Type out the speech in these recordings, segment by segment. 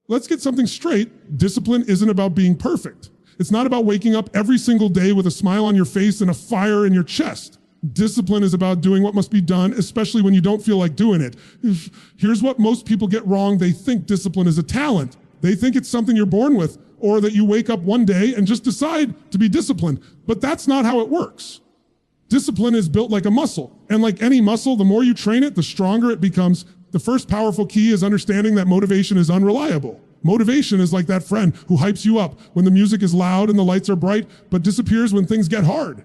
Let's get something straight. Discipline isn't about being perfect. It's not about waking up every single day with a smile on your face and a fire in your chest. Discipline is about doing what must be done, especially when you don't feel like doing it. Here's what most people get wrong. They think discipline is a talent. They think it's something you're born with, or that you wake up one day and just decide to be disciplined. But that's not how it works. Discipline is built like a muscle. And like any muscle, the more you train it, the stronger it becomes. The first powerful key is understanding that motivation is unreliable. Motivation is like that friend who hypes you up when the music is loud and the lights are bright, but disappears when things get hard.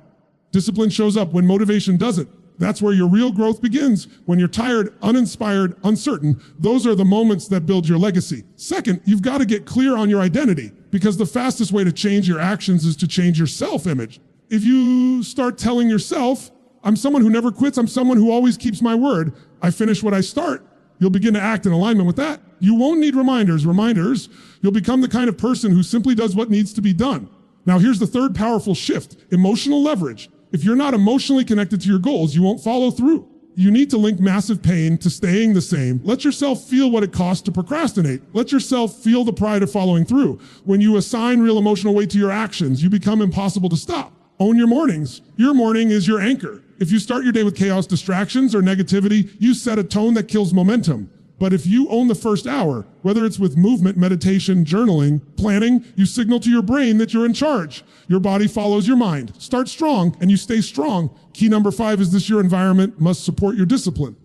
Discipline shows up when motivation doesn't. That's where your real growth begins. When you're tired, uninspired, uncertain, those are the moments that build your legacy. Second, you've got to get clear on your identity, because the fastest way to change your actions is to change your self-image. If you start telling yourself, I'm someone who never quits, I'm someone who always keeps my word, I finish what I start, you'll begin to act in alignment with that. You won't need reminders. You'll become the kind of person who simply does what needs to be done. Now here's the third powerful shift, emotional leverage. If you're not emotionally connected to your goals, you won't follow through. You need to link massive pain to staying the same. Let yourself feel what it costs to procrastinate. Let yourself feel the pride of following through. When you assign real emotional weight to your actions, you become impossible to stop. Own your mornings. Your morning is your anchor. If you start your day with chaos, distractions, or negativity, you set a tone that kills momentum. But if you own the first hour, whether it's with movement, meditation, journaling, planning, you signal to your brain that you're in charge. Your body follows your mind. Start strong and you stay strong. Key number 5 is this: your environment must support your discipline.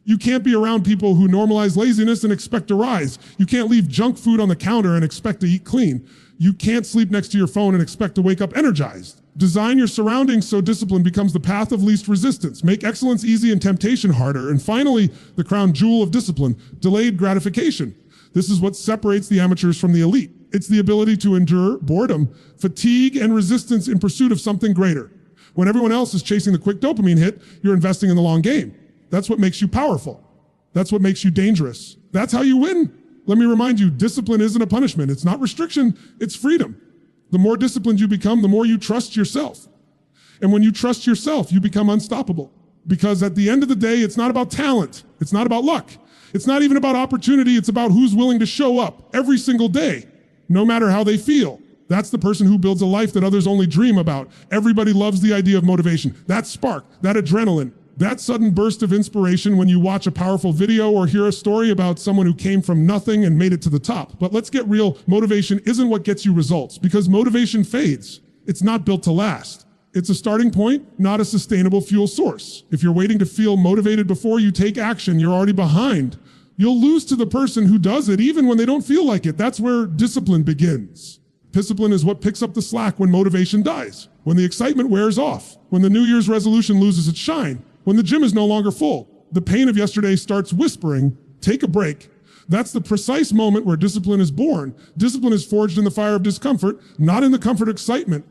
You can't be around people who normalize laziness and expect to rise. You can't leave junk food on the counter and expect to eat clean. You can't sleep next to your phone and expect to wake up energized. Design your surroundings so discipline becomes the path of least resistance. Make excellence easy and temptation harder. And finally, the crown jewel of discipline, delayed gratification. This is what separates the amateurs from the elite. It's the ability to endure boredom, fatigue, and resistance in pursuit of something greater. When everyone else is chasing the quick dopamine hit, you're investing in the long game. That's what makes you powerful. That's what makes you dangerous. That's how you win. Let me remind you, discipline isn't a punishment. It's not restriction, it's freedom. The more disciplined you become, the more you trust yourself. And when you trust yourself, you become unstoppable. Because at the end of the day, it's not about talent. It's not about luck. It's not even about opportunity. It's about who's willing to show up every single day, no matter how they feel. That's the person who builds a life that others only dream about. Everybody loves the idea of motivation. That spark, that adrenaline, that sudden burst of inspiration when you watch a powerful video or hear a story about someone who came from nothing and made it to the top. But let's get real. Motivation isn't what gets you results, because motivation fades. It's not built to last. It's a starting point, not a sustainable fuel source. If you're waiting to feel motivated before you take action, you're already behind. You'll lose to the person who does it even when they don't feel like it. That's where discipline begins. Discipline is what picks up the slack when motivation dies, when the excitement wears off, when the New Year's resolution loses its shine, when the gym is no longer full. The pain of yesterday starts whispering, take a break. That's the precise moment where discipline is born. Discipline is forged in the fire of discomfort, not in the comfort of excitement.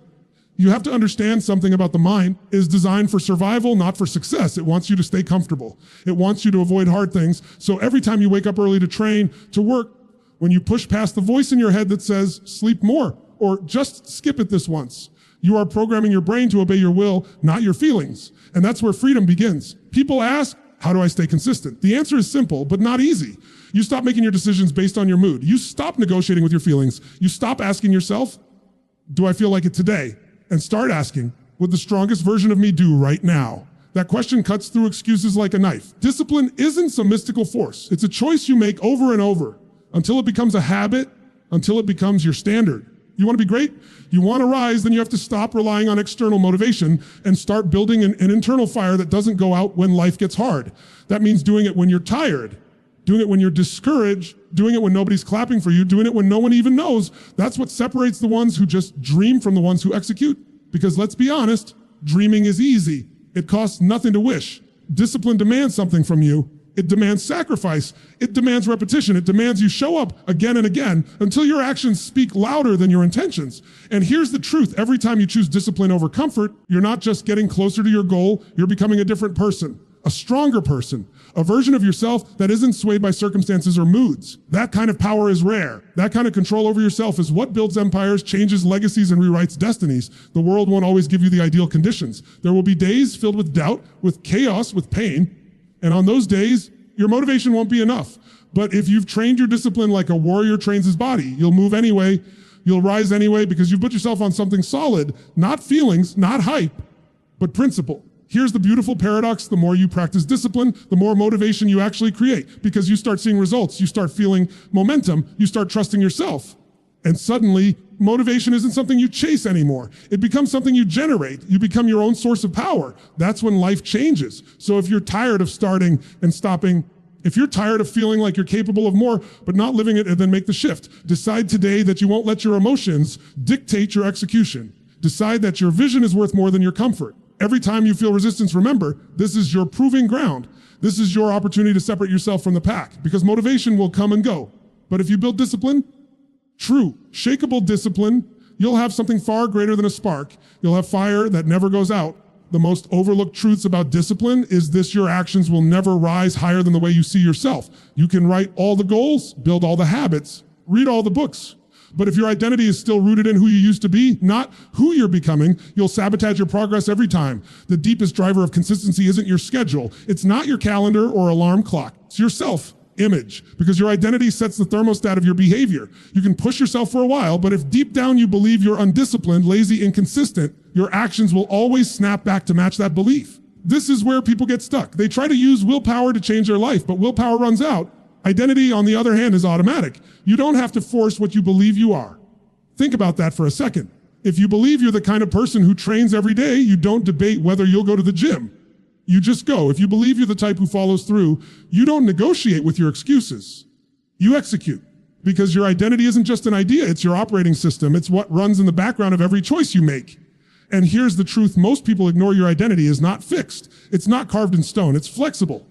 You have to understand something about the mind. It is designed for survival, not for success. It wants you to stay comfortable. It wants you to avoid hard things. So every time you wake up early to train, to work, when you push past the voice in your head that says, sleep more, or just skip it this once, you are programming your brain to obey your will, not your feelings. And that's where freedom begins. People ask, how do I stay consistent? The answer is simple, but not easy. You stop making your decisions based on your mood. You stop negotiating with your feelings. You stop asking yourself, do I feel like it today? And start asking, would the strongest version of me do right now? That question cuts through excuses like a knife. Discipline isn't some mystical force. It's a choice you make over and over until it becomes a habit, until it becomes your standard. You want to be great? You want to rise, then you have to stop relying on external motivation and start building an internal fire that doesn't go out when life gets hard. That means doing it when you're tired, doing it when you're discouraged, doing it when nobody's clapping for you, doing it when no one even knows. That's what separates the ones who just dream from the ones who execute. Because let's be honest, dreaming is easy. It costs nothing to wish. Discipline demands something from you. It demands sacrifice. It demands repetition. It demands you show up again and again until your actions speak louder than your intentions. And here's the truth. Every time you choose discipline over comfort, you're not just getting closer to your goal, you're becoming a different person, a stronger person, a version of yourself that isn't swayed by circumstances or moods. That kind of power is rare. That kind of control over yourself is what builds empires, changes legacies, and rewrites destinies. The world won't always give you the ideal conditions. There will be days filled with doubt, with chaos, with pain. And on those days, your motivation won't be enough. But if you've trained your discipline like a warrior trains his body, you'll move anyway, you'll rise anyway, because you put yourself on something solid, not feelings, not hype, but principle. Here's the beautiful paradox. The more you practice discipline, the more motivation you actually create, because you start seeing results, you start feeling momentum, you start trusting yourself. And suddenly, motivation isn't something you chase anymore. It becomes something you generate. You become your own source of power. That's when life changes. So if you're tired of starting and stopping, if you're tired of feeling like you're capable of more, but not living it, and then make the shift. Decide today that you won't let your emotions dictate your execution. Decide that your vision is worth more than your comfort. Every time you feel resistance, remember, this is your proving ground. This is your opportunity to separate yourself from the pack, because motivation will come and go. But if you build discipline, true, shakable discipline, you'll have something far greater than a spark. You'll have fire that never goes out. The most overlooked truths about discipline is this: your actions will never rise higher than the way you see yourself. You can write all the goals, build all the habits, read all the books. But if your identity is still rooted in who you used to be, not who you're becoming, you'll sabotage your progress every time. The deepest driver of consistency isn't your schedule. It's not your calendar or alarm clock. It's your self-image, because your identity sets the thermostat of your behavior. You can push yourself for a while, but if deep down you believe you're undisciplined, lazy, inconsistent, your actions will always snap back to match that belief. This is where people get stuck. They try to use willpower to change their life, but willpower runs out. Identity, on the other hand, is automatic. You don't have to force what you believe you are. Think about that for a second. If you believe you're the kind of person who trains every day, you don't debate whether you'll go to the gym. You just go. If you believe you're the type who follows through, you don't negotiate with your excuses. You execute. Because your identity isn't just an idea, it's your operating system. It's what runs in the background of every choice you make. And here's the truth: most people ignore your identity is not fixed. It's not carved in stone. It's flexible,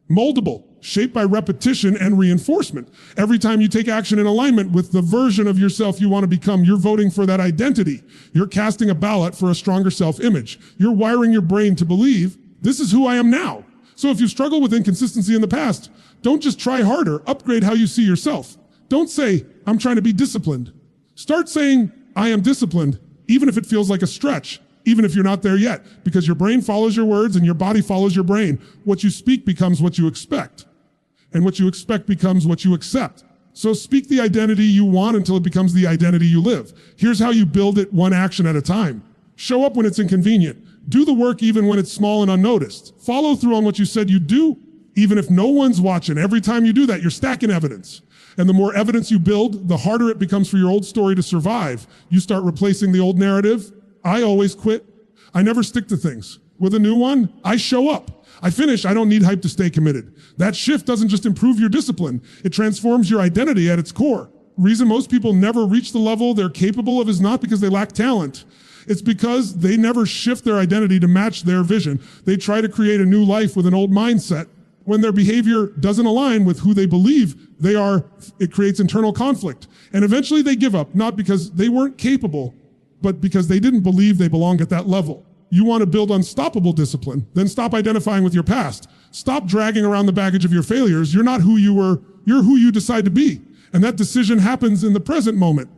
moldable, shaped by repetition and reinforcement. Every time you take action in alignment with the version of yourself you want to become, you're voting for that identity. You're casting a ballot for a stronger self-image. You're wiring your brain to believe, this is who I am now. So if you struggle with inconsistency in the past, don't just try harder, upgrade how you see yourself. Don't say, I'm trying to be disciplined. Start saying, I am disciplined, even if it feels like a stretch. Even if you're not there yet, because your brain follows your words and your body follows your brain. What you speak becomes what you expect, and what you expect becomes what you accept. So speak the identity you want until it becomes the identity you live. Here's how you build it, one action at a time. Show up when it's inconvenient. Do the work even when it's small and unnoticed. Follow through on what you said you'd do, even if no one's watching. Every time you do that, you're stacking evidence. And the more evidence you build, the harder it becomes for your old story to survive. You start replacing the old narrative. I always quit. I never stick to things. With a new one, I show up. I finish. I don't need hype to stay committed. That shift doesn't just improve your discipline. It transforms your identity at its core. Reason most people never reach the level they're capable of is not because they lack talent. It's because they never shift their identity to match their vision. They try to create a new life with an old mindset. When their behavior doesn't align with who they believe they are, it creates internal conflict. And eventually they give up, not because they weren't capable, but because they didn't believe they belonged at that level. You want to build unstoppable discipline, then stop identifying with your past. Stop dragging around the baggage of your failures. You're not who you were, you're who you decide to be. And that decision happens in the present moment,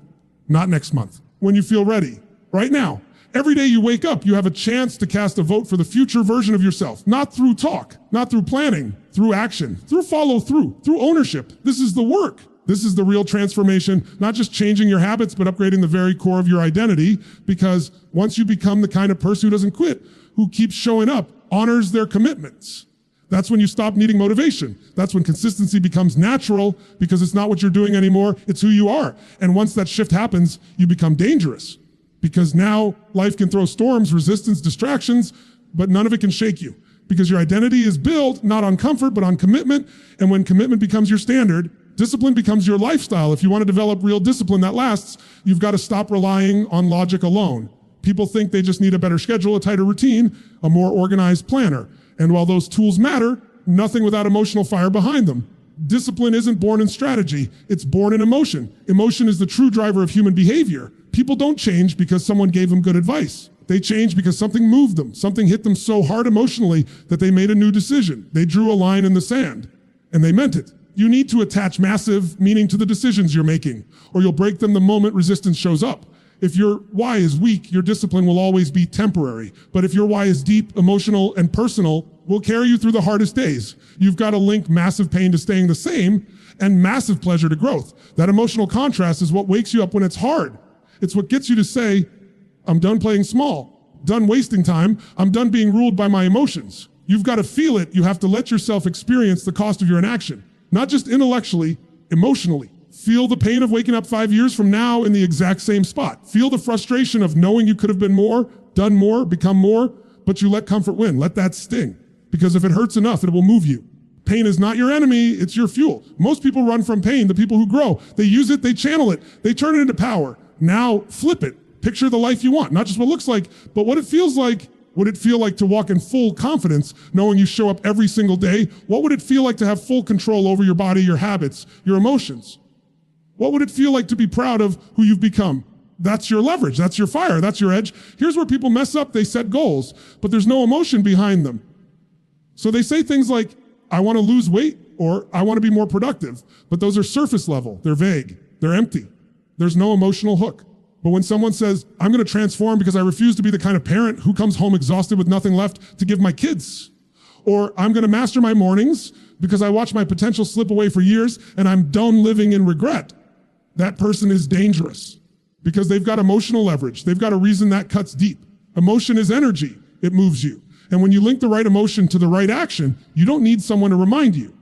not next month, when you feel ready, right now. Every day you wake up, you have a chance to cast a vote for the future version of yourself, not through talk, not through planning, through action, through follow through, through ownership. This is the work. This is the real transformation, not just changing your habits, but upgrading the very core of your identity. Because once you become the kind of person who doesn't quit, who keeps showing up, honors their commitments, that's when you stop needing motivation. That's when consistency becomes natural, because it's not what you're doing anymore, it's who you are. And once that shift happens, you become dangerous, because now life can throw storms, resistance, distractions, but none of it can shake you, because your identity is built not on comfort, but on commitment. And when commitment becomes your standard, discipline becomes your lifestyle. If you want to develop real discipline that lasts, you've got to stop relying on logic alone. People think they just need a better schedule, a tighter routine, a more organized planner. And while those tools matter, nothing without emotional fire behind them. Discipline isn't born in strategy, it's born in emotion. Emotion is the true driver of human behavior. People don't change because someone gave them good advice. They change because something moved them. Something hit them so hard emotionally that they made a new decision. They drew a line in the sand, and they meant it. You need to attach massive meaning to the decisions you're making, or you'll break them the moment resistance shows up. If your why is weak, your discipline will always be temporary. But if your why is deep, emotional, and personal, will carry you through the hardest days. You've got to link massive pain to staying the same, and massive pleasure to growth. That emotional contrast is what wakes you up when it's hard. It's what gets you to say, I'm done playing small, done wasting time, I'm done being ruled by my emotions. You've got to feel it. You have to let yourself experience the cost of your inaction, not just intellectually, emotionally. Feel the pain of waking up 5 years from now in the exact same spot. Feel the frustration of knowing you could have been more, done more, become more, but you let comfort win. Let that sting. Because if it hurts enough, it will move you. Pain is not your enemy, it's your fuel. Most people run from pain, the people who grow. They use it, they channel it, they turn it into power. Now flip it. Picture the life you want. Not just what it looks like, but what it feels like. Would it feel like to walk in full confidence, knowing you show up every single day? What would it feel like to have full control over your body, your habits, your emotions? What would it feel like to be proud of who you've become? That's your leverage, that's your fire, that's your edge. Here's where people mess up. They set goals, but there's no emotion behind them. So they say things like, I want to lose weight, or I want to be more productive. But those are surface level, they're vague, they're empty. There's no emotional hook. But when someone says, I'm going to transform because I refuse to be the kind of parent who comes home exhausted with nothing left to give my kids, or I'm going to master my mornings because I watch my potential slip away for years and I'm done living in regret, that person is dangerous because they've got emotional leverage. They've got a reason that cuts deep. Emotion is energy. It moves you. And when you link the right emotion to the right action, you don't need someone to remind you.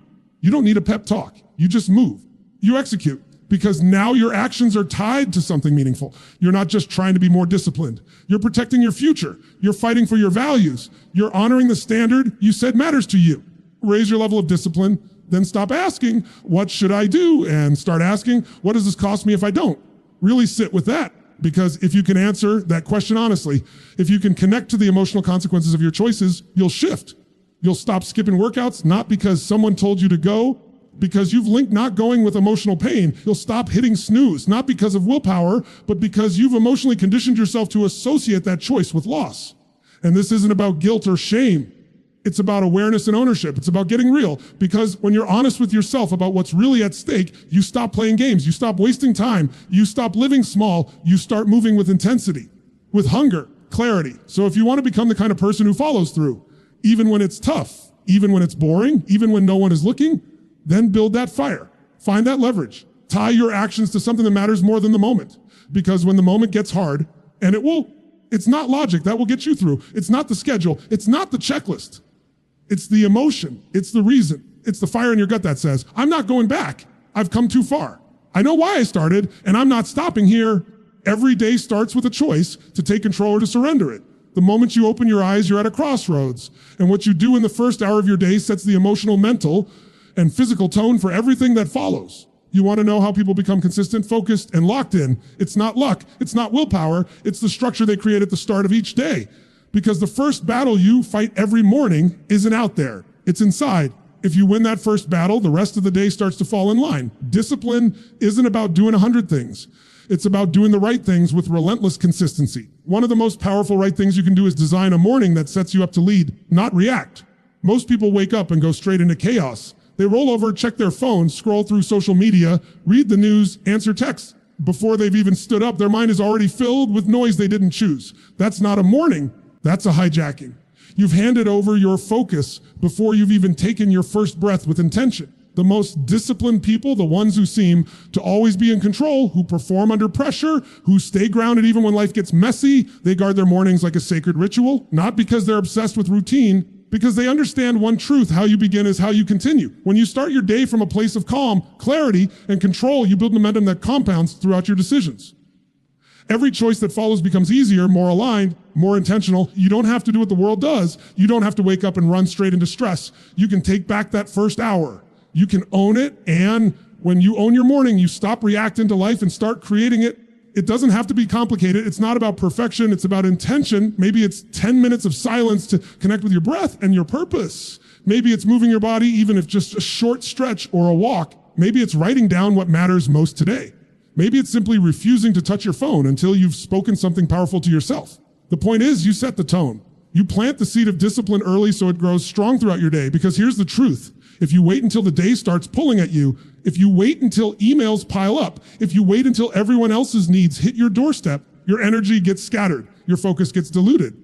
You don't need a pep talk. You just move. You execute. Because now your actions are tied to something meaningful. You're not just trying to be more disciplined. You're protecting your future. You're fighting for your values. You're honoring the standard you said matters to you. Raise your level of discipline, then stop asking, what should I do? And start asking, what does this cost me if I don't? Really sit with that. Because if you can answer that question honestly, if you can connect to the emotional consequences of your choices, you'll shift. You'll stop skipping workouts, not because someone told you to go, because you've linked not going with emotional pain. You'll stop hitting snooze, not because of willpower, but because you've emotionally conditioned yourself to associate that choice with loss. And this isn't about guilt or shame. It's about awareness and ownership. It's about getting real. Because when you're honest with yourself about what's really at stake, you stop playing games. You stop wasting time. You stop living small. You start moving with intensity, with hunger, clarity. So if you want to become the kind of person who follows through, even when it's tough, even when it's boring, even when no one is looking, then build that fire. Find that leverage. Tie your actions to something that matters more than the moment. Because when the moment gets hard, and it's not logic, that will get you through. It's not the schedule. It's not the checklist. It's the emotion. It's the reason. It's the fire in your gut that says, I'm not going back. I've come too far. I know why I started, and I'm not stopping here. Every day starts with a choice to take control or to surrender it. The moment you open your eyes, you're at a crossroads. And what you do in the first hour of your day sets the emotional, mental, and physical tone for everything that follows. You want to know how people become consistent, focused, and locked in. It's not luck. It's not willpower. It's the structure they create at the start of each day. Because the first battle you fight every morning isn't out there. It's inside. If you win that first battle, the rest of the day starts to fall in line. Discipline isn't about doing 100 things. It's about doing the right things with relentless consistency. One of the most powerful right things you can do is design a morning that sets you up to lead, not react. Most people wake up and go straight into chaos. They roll over, check their phone, scroll through social media, read the news, answer texts. Before they've even stood up, their mind is already filled with noise they didn't choose. That's not a morning. That's a hijacking. You've handed over your focus before you've even taken your first breath with intention. The most disciplined people, the ones who seem to always be in control, who perform under pressure, who stay grounded even when life gets messy, they guard their mornings like a sacred ritual, not because they're obsessed with routine, because they understand one truth: how you begin is how you continue. When you start your day from a place of calm, clarity, and control, you build momentum that compounds throughout your decisions. Every choice that follows becomes easier, more aligned, more intentional. You don't have to do what the world does. You don't have to wake up and run straight into stress. You can take back that first hour. You can own it, and when you own your morning, you stop reacting to life and start creating it. It doesn't have to be complicated. It's not about perfection. It's about intention. Maybe it's 10 minutes of silence to connect with your breath and your purpose. Maybe it's moving your body, even if just a short stretch or a walk. Maybe it's writing down what matters most today. Maybe it's simply refusing to touch your phone until you've spoken something powerful to yourself. The point is, you set the tone. You plant the seed of discipline early so it grows strong throughout your day. Because here's the truth. If you wait until the day starts pulling at you, if you wait until emails pile up, if you wait until everyone else's needs hit your doorstep, your energy gets scattered, your focus gets diluted.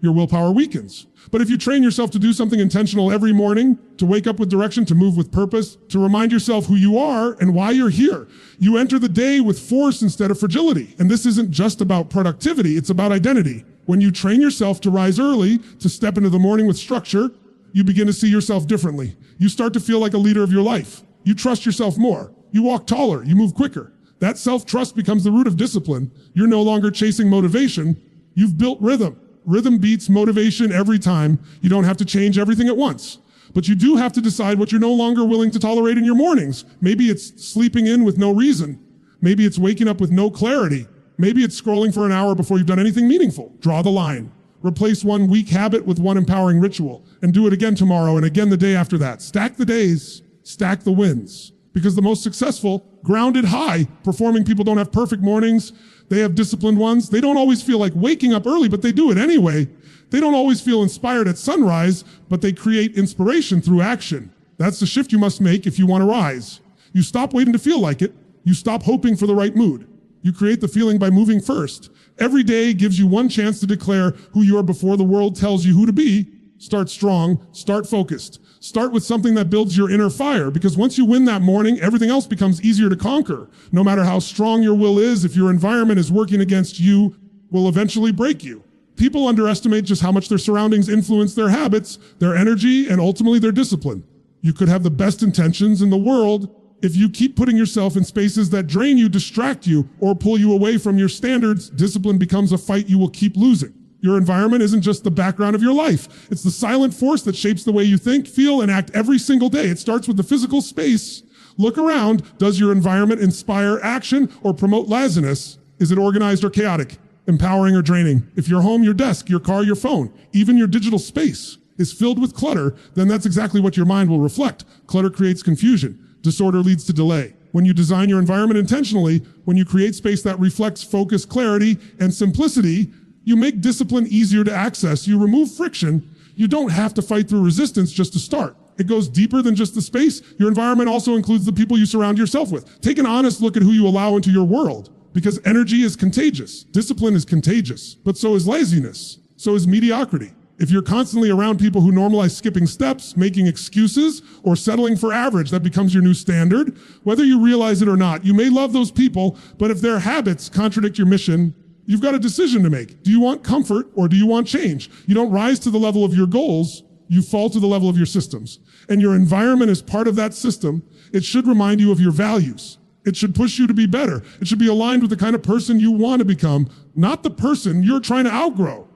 your willpower weakens. But if you train yourself to do something intentional every morning, to wake up with direction, to move with purpose, to remind yourself who you are and why you're here, you enter the day with force instead of fragility. And this isn't just about productivity, it's about identity. When you train yourself to rise early, to step into the morning with structure, you begin to see yourself differently. You start to feel like a leader of your life. You trust yourself more. You walk taller, you move quicker. That self-trust becomes the root of discipline. You're no longer chasing motivation. You've built rhythm. Rhythm beats motivation every time. You don't have to change everything at once. But you do have to decide what you're no longer willing to tolerate in your mornings. Maybe it's sleeping in with no reason. Maybe it's waking up with no clarity. Maybe it's scrolling for an hour before you've done anything meaningful. Draw the line. Replace one weak habit with one empowering ritual. And do it again tomorrow and again the day after that. Stack the days. Stack the wins. Because the most successful, grounded, high-performing people don't have perfect mornings. They have disciplined ones. They don't always feel like waking up early, but they do it anyway. They don't always feel inspired at sunrise, but they create inspiration through action. That's the shift you must make if you want to rise. You stop waiting to feel like it. You stop hoping for the right mood. You create the feeling by moving first. Every day gives you one chance to declare who you are before the world tells you who to be. Start strong, start focused. Start with something that builds your inner fire, because once you win that morning, everything else becomes easier to conquer. No matter how strong your will is, if your environment is working against you, will eventually break you. People underestimate just how much their surroundings influence their habits, their energy, and ultimately their discipline. You could have the best intentions in the world. If you keep putting yourself in spaces that drain you, distract you, or pull you away from your standards, discipline becomes a fight you will keep losing. Your environment isn't just the background of your life. It's the silent force that shapes the way you think, feel, and act every single day. It starts with the physical space. Look around. Does your environment inspire action or promote laziness? Is it organized or chaotic? Empowering or draining? If your home, your desk, your car, your phone, even your digital space is filled with clutter, then that's exactly what your mind will reflect. Clutter creates confusion. Disorder leads to delay. When you design your environment intentionally, when you create space that reflects focus, clarity, and simplicity, you make discipline easier to access. You remove friction. You don't have to fight through resistance just to start. It goes deeper than just the space. Your environment also includes the people you surround yourself with. Take an honest look at who you allow into your world, because energy is contagious. Discipline is contagious, but so is laziness. So is mediocrity. If you're constantly around people who normalize skipping steps, making excuses, or settling for average, that becomes your new standard. Whether you realize it or not, you may love those people, but if their habits contradict your mission, you've got a decision to make. Do you want comfort or do you want change? You don't rise to the level of your goals, you fall to the level of your systems. And your environment is part of that system. It should remind you of your values. It should push you to be better. It should be aligned with the kind of person you want to become, not the person you're trying to outgrow.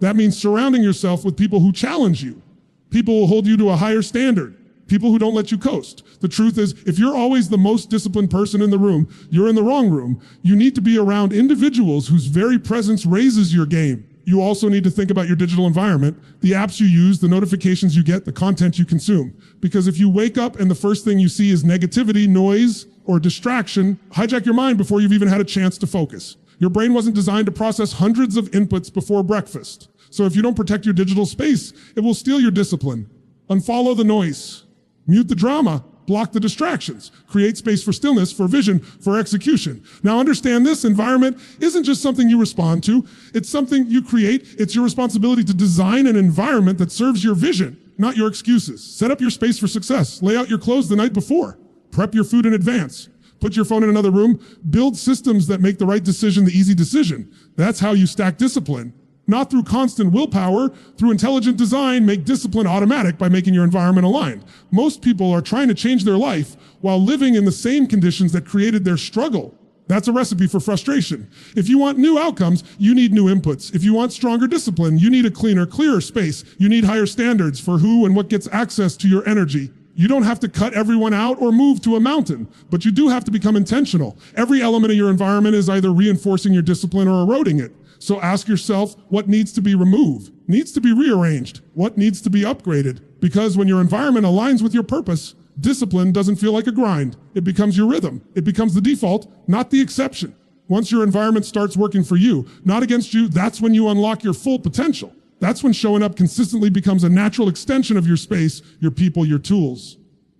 That means surrounding yourself with people who challenge you, people who hold you to a higher standard, people who don't let you coast. The truth is, if you're always the most disciplined person in the room, you're in the wrong room. You need to be around individuals whose very presence raises your game. You also need to think about your digital environment, the apps you use, the notifications you get, the content you consume. Because if you wake up and the first thing you see is negativity, noise, or distraction, hijack your mind before you've even had a chance to focus. Your brain wasn't designed to process hundreds of inputs before breakfast. So if you don't protect your digital space, it will steal your discipline. Unfollow the noise. Mute the drama, block the distractions, create space for stillness, for vision, for execution. Now understand this environment isn't just something you respond to, it's something you create. It's your responsibility to design an environment that serves your vision, not your excuses. Set up your space for success. Lay out your clothes the night before. Prep your food in advance. Put your phone in another room. Build systems that make the right decision the easy decision. That's how you stack discipline. Not through constant willpower, through intelligent design, make discipline automatic by making your environment aligned. Most people are trying to change their life while living in the same conditions that created their struggle. That's a recipe for frustration. If you want new outcomes, you need new inputs. If you want stronger discipline, you need a cleaner, clearer space. You need higher standards for who and what gets access to your energy. You don't have to cut everyone out or move to a mountain, but you do have to become intentional. Every element of your environment is either reinforcing your discipline or eroding it. So ask yourself what needs to be removed, needs to be rearranged, what needs to be upgraded. Because when your environment aligns with your purpose, discipline doesn't feel like a grind. It becomes your rhythm. It becomes the default, not the exception. Once your environment starts working for you, not against you, that's when you unlock your full potential. That's when showing up consistently becomes a natural extension of your space, your people, your tools,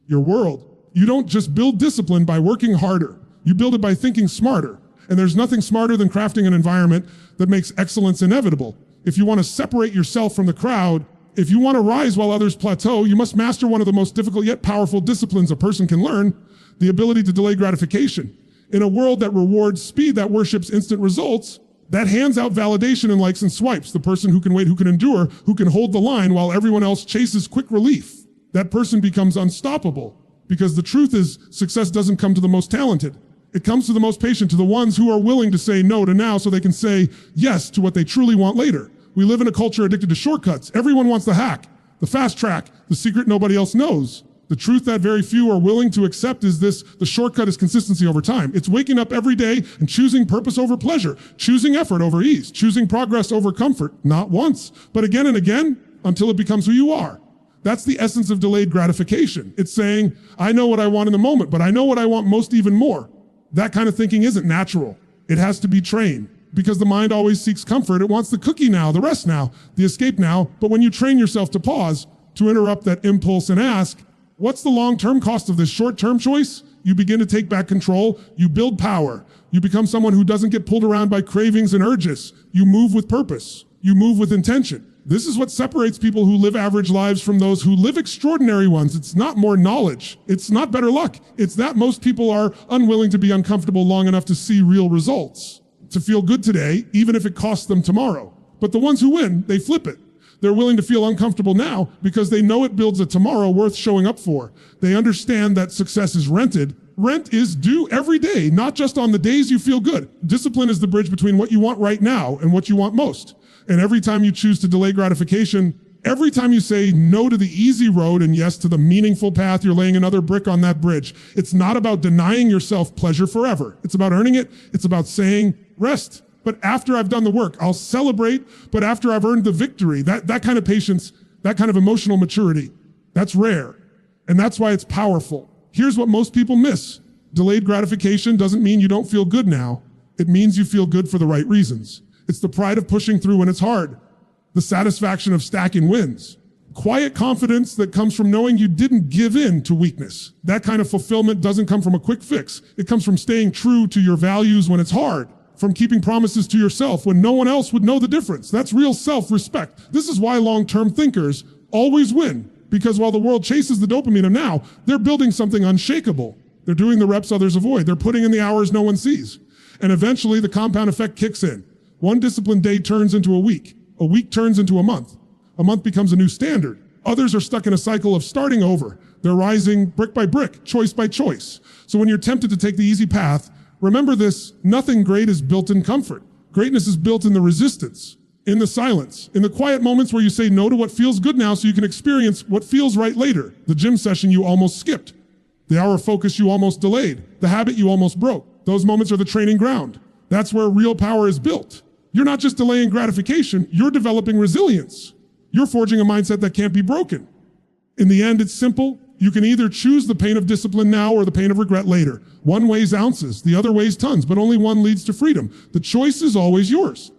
your world. You don't just build discipline by working harder. You build it by thinking smarter. And there's nothing smarter than crafting an environment that makes excellence inevitable. If you want to separate yourself from the crowd, if you want to rise while others plateau, you must master one of the most difficult yet powerful disciplines a person can learn, the ability to delay gratification. In a world that rewards speed, that worships instant results, that hands out validation in likes and swipes, the person who can wait, who can endure, who can hold the line while everyone else chases quick relief, that person becomes unstoppable. Because the truth is, success doesn't come to the most talented. It comes to the most patient, to the ones who are willing to say no to now so they can say yes to what they truly want later. We live in a culture addicted to shortcuts. Everyone wants the hack, the fast track, the secret nobody else knows. The truth that very few are willing to accept is this: the shortcut is consistency over time. It's waking up every day and choosing purpose over pleasure, choosing effort over ease, choosing progress over comfort, not once, but again and again until it becomes who you are. That's the essence of delayed gratification. It's saying, I know what I want in the moment, but I know what I want most even more. That kind of thinking isn't natural. It has to be trained, because the mind always seeks comfort. It wants the cookie now, the rest now, the escape now. But when you train yourself to pause, to interrupt that impulse and ask, what's the long-term cost of this short-term choice? You begin to take back control. You build power. You become someone who doesn't get pulled around by cravings and urges. You move with purpose. You move with intention. This is what separates people who live average lives from those who live extraordinary ones. It's not more knowledge. It's not better luck. It's that most people are unwilling to be uncomfortable long enough to see real results, to feel good today, even if it costs them tomorrow. But the ones who win, they flip it. They're willing to feel uncomfortable now because they know it builds a tomorrow worth showing up for. They understand that success is rented. Rent is due every day, not just on the days you feel good. Discipline is the bridge between what you want right now and what you want most. And every time you choose to delay gratification, every time you say no to the easy road and yes to the meaningful path, you're laying another brick on that bridge. It's not about denying yourself pleasure forever. It's about earning it. It's about saying rest. But after I've done the work, I'll celebrate. But after I've earned the victory, that kind of patience, that kind of emotional maturity, that's rare. And that's why it's powerful. Here's what most people miss. Delayed gratification doesn't mean you don't feel good now. It means you feel good for the right reasons. It's the pride of pushing through when it's hard, the satisfaction of stacking wins, quiet confidence that comes from knowing you didn't give in to weakness. That kind of fulfillment doesn't come from a quick fix. It comes from staying true to your values when it's hard, from keeping promises to yourself when no one else would know the difference. That's real self-respect. This is why long-term thinkers always win, because while the world chases the dopamine of now, they're building something unshakable. They're doing the reps others avoid. They're putting in the hours no one sees. And eventually the compound effect kicks in. One disciplined day turns into a week turns into a month becomes a new standard. Others are stuck in a cycle of starting over. They're rising brick by brick, choice by choice. So when you're tempted to take the easy path, remember this: nothing great is built in comfort. Greatness is built in the resistance, in the silence, in the quiet moments where you say no to what feels good now so you can experience what feels right later. The gym session you almost skipped, the hour of focus you almost delayed, the habit you almost broke. Those moments are the training ground. That's where real power is built. You're not just delaying gratification, you're developing resilience. You're forging a mindset that can't be broken. In the end, it's simple. You can either choose the pain of discipline now or the pain of regret later. One weighs ounces, the other weighs tons, but only one leads to freedom. The choice is always yours.